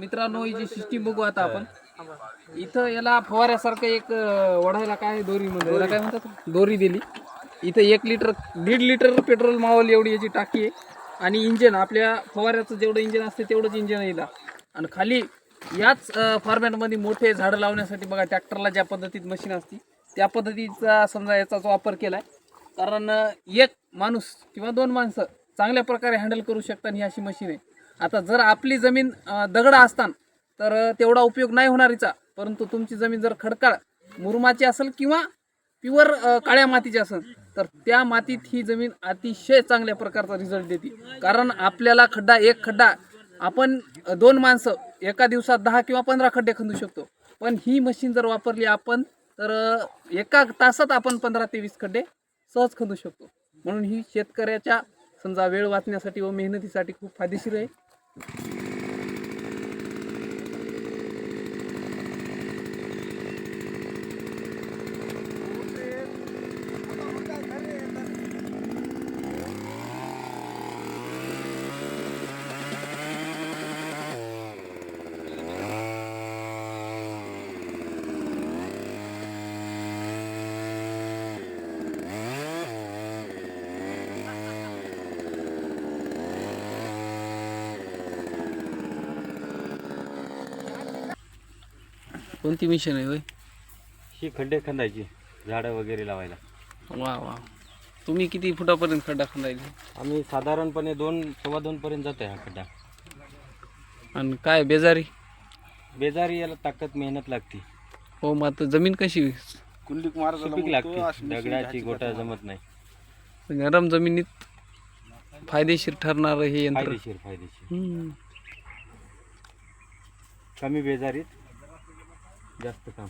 मित्रांनो ही जी सिस्टीम बघू आता आपण. इथं याला फवाऱ्यासारखं एक ओढायला काय दोरी म्हणजे याला काय म्हणतात दोरी दिली. इथं 1 लिटर 1.5 लिटर पेट्रोल मावल एवढी याची टाकी आहे. आणि इंजिन आपल्या फवाऱ्याचं जेवढं इंजिन असते तेवढंच इंजिन येईल. आणि खाली याच फॉर्मॅटमध्ये मोठे झाडं लावण्यासाठी बघा ट्रॅक्टरला ज्या पद्धतीत मशीन असते त्या पद्धतीचा समजा याचा वापर केला आहे. कारण एक माणूस किंवा 2 माणसं चांगल्या प्रकारे हँडल करू शकतात ही अशी मशीन आहे. आता जर आपली जमीन दगड असताना तर तेवढा उपयोग नाही होणारीचा, परंतु तुमची जमीन जर खडकाळ मुरुमाची असेल किंवा प्युअर काळ्या मातीची असेल तर त्या मातीत ही जमीन अतिशय चांगल्या प्रकारचा रिझल्ट देते. कारण आपल्याला एक खड्डा आपण 2 माणसं एका दिवसात 10 किंवा 15 खड्डे खंदू शकतो. पण ही मशीन जर वापरली आपण तर एका तासात आपण 15 ते 20 खड्डे सहज खंदू शकतो. म्हणून ही शेतकऱ्याच्या समजा वेळ वाचण्यासाठी व मेहनतीसाठी खूप फायदेशीर आहे. कोणती मिशन आहे होय? ही खड्डे खंदायची झाडं वगैरे लावायला. वा वा. तुम्ही किती फुटापर्यंत खड्डा खंदायचे? आम्ही साधारणपणे 2 सव्वा 2 पर्यंत जातो हा खड्डा. आणि काय बेजारी? बेजारी याला ताकद मेहनत लागते. हो मग आता जमीन कशी सुपीक लागते, दगडाची गोटा जमत नाही. नरम जमिनीत फायदेशीर ठरणार हे यंत्र. फायदेशीर कमी बेजारीत जास्त काम.